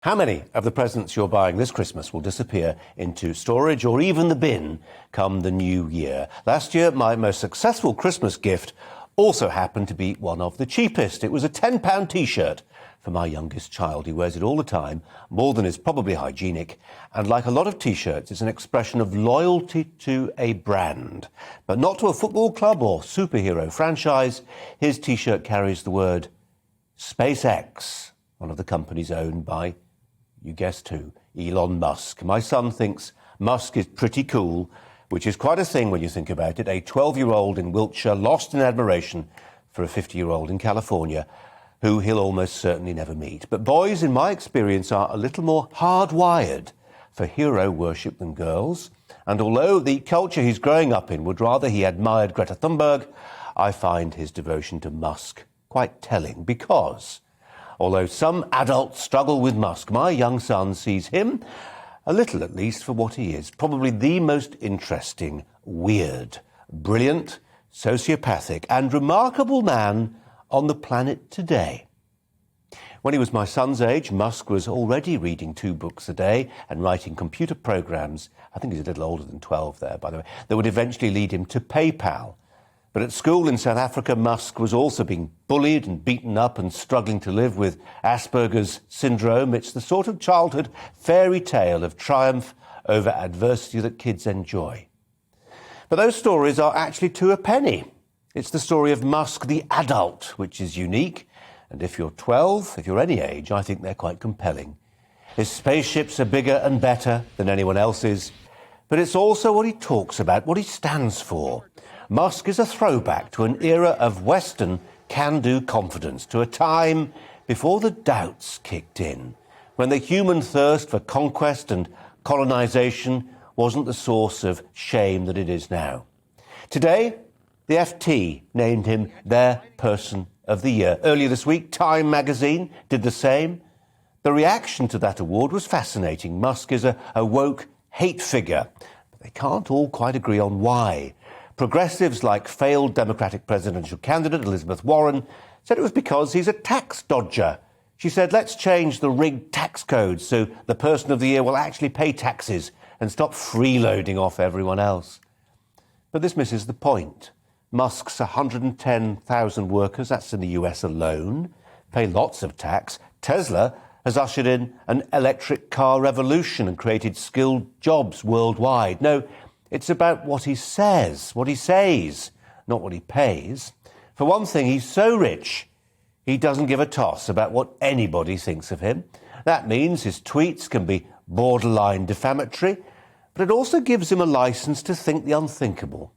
How many of the presents you're buying this Christmas will disappear into storage or even the bin come the new year? Last year, my most successful Christmas gift also happened to be one of the cheapest. It was a £10 T-shirt for my youngest child. He wears it all the time, more than is probably hygienic. And like a lot of T-shirts, it's an expression of loyalty to a brand, but not to a football club or superhero franchise. His T-shirt carries the word SpaceX, one of the companies owned by, you guessed who, Elon Musk. My son thinks Musk is pretty cool, which is quite a thing when you think about it. A 12-year-old in Wiltshire lost in admiration for a 50-year-old in California who he'll almost certainly never meet. But boys, in my experience, are a little more hardwired for hero worship than girls. And although the culture he's growing up in would rather he admired Greta Thunberg, I find his devotion to Musk quite telling, because although some adults struggle with Musk, my young son sees him, a little at least, for what he is. Probably the most interesting, weird, brilliant, sociopathic and remarkable man on the planet today. When he was my son's age, Musk was already reading 2 books a day and writing computer programs, I think he's a little older than 12 there, by the way, that would eventually lead him to PayPal. But at school in South Africa, Musk was also being bullied and beaten up and struggling to live with Asperger's syndrome. It's the sort of childhood fairy tale of triumph over adversity that kids enjoy. But those stories are actually to a penny. It's the story of Musk the adult, which is unique. And if you're 12, if you're any age, I think they're quite compelling. His spaceships are bigger and better than anyone else's. But it's also what he talks about, what he stands for. Musk is a throwback to an era of Western can-do confidence, to a time before the doubts kicked in, when the human thirst for conquest and colonization wasn't the source of shame that it is now. Today, the FT named him their Person of the Year. Earlier this week, Time magazine did the same. The reaction to that award was fascinating. Musk is a woke hate figure, but they can't all quite agree on why. Progressives like failed Democratic presidential candidate Elizabeth Warren said it was because he's a tax dodger. She said, let's change the rigged tax code so the Person of the Year will actually pay taxes and stop freeloading off everyone else. But this misses the point. Musk's 110,000 workers, that's in the US alone, pay lots of tax. Tesla has ushered in an electric car revolution and created skilled jobs worldwide. No, it's about what he says, not what he pays. For one thing, he's so rich, he doesn't give a toss about what anybody thinks of him. That means his tweets can be borderline defamatory, but it also gives him a license to think the unthinkable.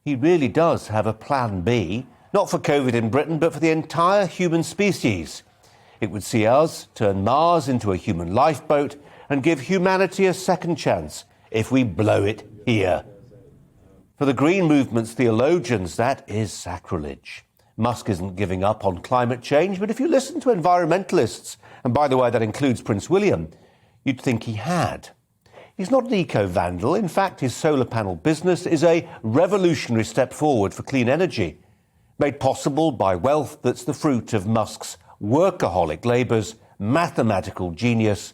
He really does have a plan B, not for COVID in Britain, but for the entire human species. It would see us turn Mars into a human lifeboat and give humanity a second chance if we blow it here. For the Green Movement's theologians, that is sacrilege. Musk isn't giving up on climate change, but if you listen to environmentalists, and by the way, that includes Prince William, you'd think he had. He's not an eco-vandal. In fact, his solar panel business is a revolutionary step forward for clean energy, made possible by wealth that's the fruit of Musk's workaholic labours, mathematical genius,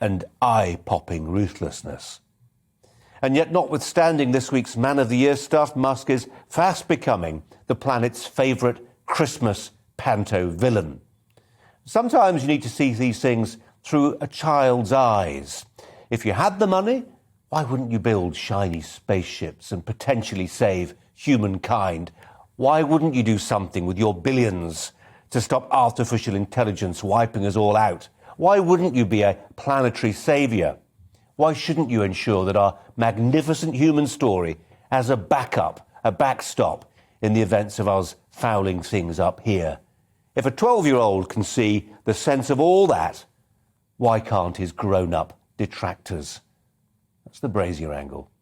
and eye-popping ruthlessness. And yet, notwithstanding this week's Man of the Year stuff, Musk is fast becoming the planet's favourite Christmas panto villain. Sometimes you need to see these things through a child's eyes. If you had the money, why wouldn't you build shiny spaceships and potentially save humankind? Why wouldn't you do something with your billions to stop artificial intelligence wiping us all out? Why wouldn't you be a planetary saviour? Why shouldn't you ensure that our magnificent human story has a backup, a backstop in the events of us fouling things up here? If a 12-year-old can see the sense of all that, why can't his grown-up detractors? That's the Brazier angle.